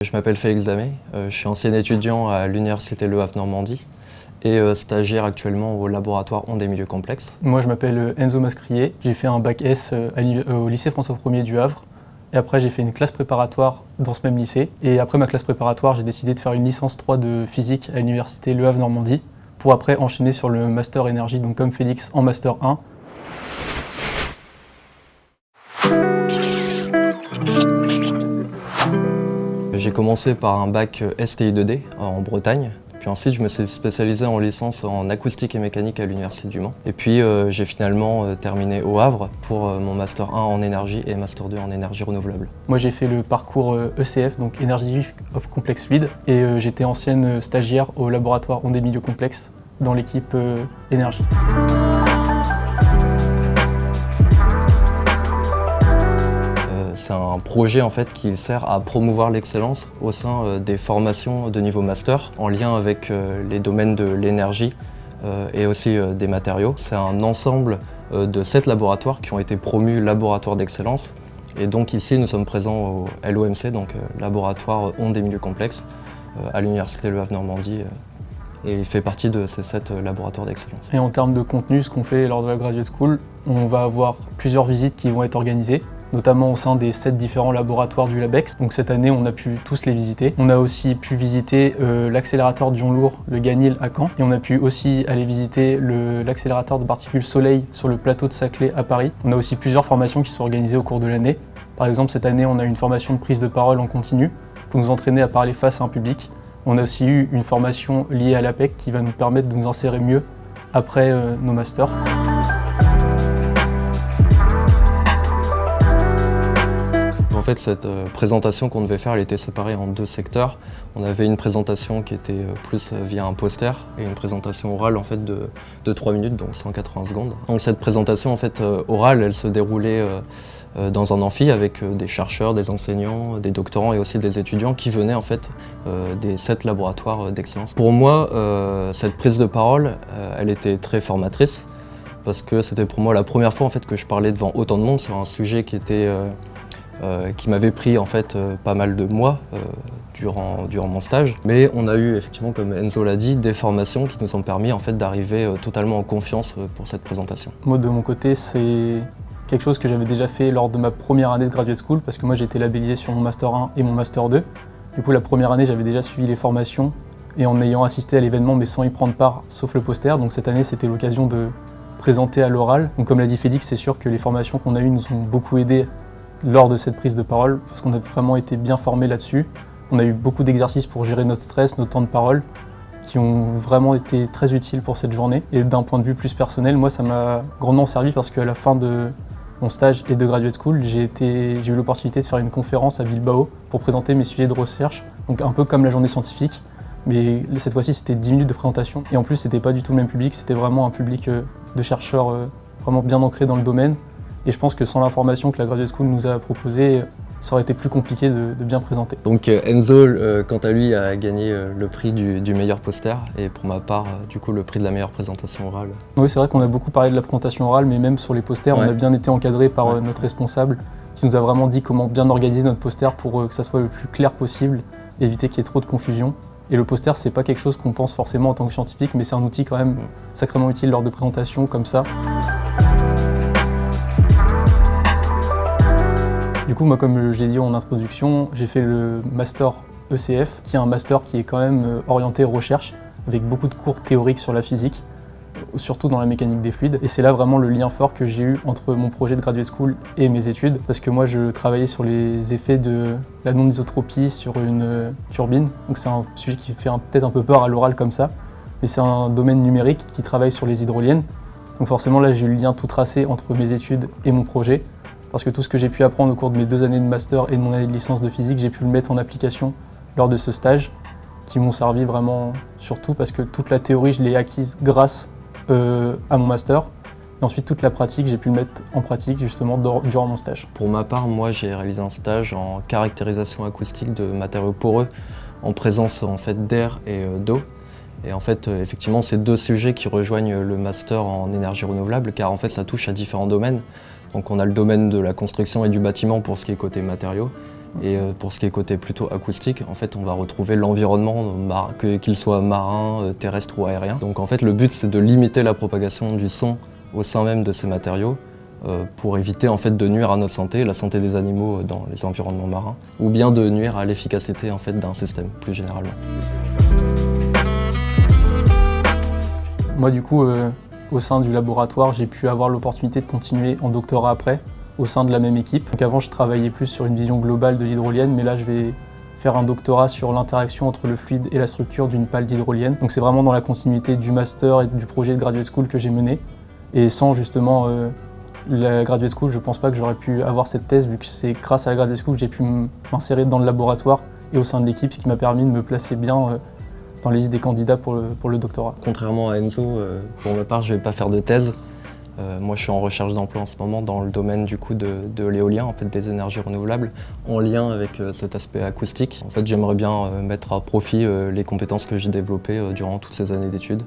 Je m'appelle Félix Damé, je suis ancien étudiant à l'Université Le Havre Normandie et stagiaire actuellement au laboratoire Ondes et Milieux Complexes. Moi je m'appelle Enzo Mascrier, j'ai fait un bac S au lycée François 1er du Havre et après j'ai fait une classe préparatoire dans ce même lycée et après ma classe préparatoire j'ai décidé de faire une licence 3 de physique à l'Université Le Havre Normandie pour après enchaîner sur le master énergie, donc comme Félix en master 1. J'ai commencé par un bac STI2D en Bretagne, puis ensuite je me suis spécialisé en licence en acoustique et mécanique à l'Université du Mans. Et puis j'ai finalement terminé au Havre pour mon master 1 en énergie et master 2 en énergie renouvelable. Moi j'ai fait le parcours ECF, donc Energy of Complex Fluid, et j'étais ancienne stagiaire au laboratoire Ondes et Milieux Complexes dans l'équipe énergie. C'est un projet en fait qui sert à promouvoir l'excellence au sein des formations de niveau master en lien avec les domaines de l'énergie et aussi des matériaux. C'est un ensemble de 7 laboratoires qui ont été promus laboratoires d'excellence. Et donc ici nous sommes présents au LOMC, donc laboratoire Ondes et Milieux Complexes à l'Université Le Havre Normandie. Et il fait partie de ces 7 laboratoires d'excellence. Et en termes de contenu, ce qu'on fait lors de la Graduate School, on va avoir plusieurs visites qui vont être organisées, notamment au sein des 7 différents laboratoires du LABEX. Donc cette année, on a pu tous les visiter. On a aussi pu visiter l'accélérateur d'ion lourd, le GANIL à Caen. Et on a pu aussi aller visiter l'accélérateur de particules Soleil sur le plateau de Saclay à Paris. On a aussi plusieurs formations qui sont organisées au cours de l'année. Par exemple, cette année, on a une formation de prise de parole en continu pour nous entraîner à parler face à un public. On a aussi eu une formation liée à l'APEC qui va nous permettre de nous insérer mieux après nos masters. En fait, cette présentation qu'on devait faire, elle était séparée en 2 secteurs. On avait une présentation qui était plus via un poster et une présentation orale en fait de 3 minutes, donc 180 secondes. Donc cette présentation en fait orale, elle se déroulait dans un amphi avec des chercheurs, des enseignants, des doctorants et aussi des étudiants qui venaient en fait des 7 laboratoires d'excellence. Pour moi, cette prise de parole, elle était très formatrice parce que c'était pour moi la première fois en fait que je parlais devant autant de monde sur un sujet qui m'avait pris en fait pas mal de mois durant mon stage. Mais on a eu effectivement, comme Enzo l'a dit, des formations qui nous ont permis en fait d'arriver totalement en confiance pour cette présentation. Moi de mon côté, c'est quelque chose que j'avais déjà fait lors de ma première année de Graduate School parce que moi j'ai été labellisé sur mon Master 1 et mon Master 2. Du coup la première année j'avais déjà suivi les formations et en ayant assisté à l'événement mais sans y prendre part sauf le poster. Donc cette année c'était l'occasion de présenter à l'oral. Donc comme l'a dit Félix, c'est sûr que les formations qu'on a eues nous ont beaucoup aidé lors de cette prise de parole, parce qu'on a vraiment été bien formés là-dessus. On a eu beaucoup d'exercices pour gérer notre stress, notre temps de parole, qui ont vraiment été très utiles pour cette journée. Et d'un point de vue plus personnel, moi ça m'a grandement servi parce qu'à la fin de mon stage et de Graduate School, j'ai eu l'opportunité de faire une conférence à Bilbao pour présenter mes sujets de recherche, donc un peu comme la journée scientifique, mais cette fois-ci c'était 10 minutes de présentation. Et en plus c'était pas du tout le même public, c'était vraiment un public de chercheurs vraiment bien ancrés dans le domaine. Et je pense que sans l'information que la Graduate School nous a proposée, ça aurait été plus compliqué de bien présenter. Donc Enzo, quant à lui, a gagné le prix du meilleur poster et pour ma part, du coup, le prix de la meilleure présentation orale. Oui, c'est vrai qu'on a beaucoup parlé de la présentation orale, mais même sur les posters, on a bien été encadré par notre responsable qui nous a vraiment dit comment bien organiser notre poster pour que ça soit le plus clair possible, éviter qu'il y ait trop de confusion. Et le poster, c'est pas quelque chose qu'on pense forcément en tant que scientifique, mais c'est un outil quand même sacrément utile lors de présentations comme ça. Du coup, moi, comme je l'ai dit en introduction, j'ai fait le master ECF, qui est un master qui est quand même orienté recherche, avec beaucoup de cours théoriques sur la physique, surtout dans la mécanique des fluides. Et c'est là vraiment le lien fort que j'ai eu entre mon projet de Graduate School et mes études, parce que moi, je travaillais sur les effets de la non-isotropie sur une turbine. Donc c'est un sujet qui fait peut-être un peu peur à l'oral comme ça, mais c'est un domaine numérique qui travaille sur les hydroliennes. Donc forcément, là, j'ai eu le lien tout tracé entre mes études et mon projet. Parce que tout ce que j'ai pu apprendre au cours de mes 2 années de master et de mon année de licence de physique, j'ai pu le mettre en application lors de ce stage, qui m'ont servi vraiment surtout parce que toute la théorie, je l'ai acquise grâce à mon master. Et ensuite, toute la pratique, j'ai pu le mettre en pratique justement durant mon stage. Pour ma part, moi, j'ai réalisé un stage en caractérisation acoustique de matériaux poreux en présence en fait, d'air et d'eau. Et en fait, effectivement, c'est 2 sujets qui rejoignent le master en énergie renouvelable, car en fait, ça touche à différents domaines. Donc on a le domaine de la construction et du bâtiment pour ce qui est côté matériaux, Et pour ce qui est côté plutôt acoustique, en fait, on va retrouver l'environnement, qu'il soit marin, terrestre ou aérien. Donc en fait, le but, c'est de limiter la propagation du son au sein même de ces matériaux pour éviter en fait de nuire à notre santé, la santé des animaux dans les environnements marins, ou bien de nuire à l'efficacité en fait d'un système plus généralement. Moi du coup, au sein du laboratoire, j'ai pu avoir l'opportunité de continuer en doctorat après, au sein de la même équipe. Donc avant, je travaillais plus sur une vision globale de l'hydrolienne, mais là, je vais faire un doctorat sur l'interaction entre le fluide et la structure d'une pale d'hydrolienne. Donc c'est vraiment dans la continuité du master et du projet de graduate school que j'ai mené. Et sans justement la graduate school, je pense pas que j'aurais pu avoir cette thèse, vu que c'est grâce à la graduate school que j'ai pu m'insérer dans le laboratoire et au sein de l'équipe, ce qui m'a permis de me placer bien dans les listes des candidats pour le doctorat. Contrairement à Enzo, pour ma part, je ne vais pas faire de thèse. Moi, je suis en recherche d'emploi en ce moment dans le domaine du coup de l'éolien, en fait, des énergies renouvelables, en lien avec cet aspect acoustique. En fait, j'aimerais bien mettre à profit les compétences que j'ai développées durant toutes ces années d'études.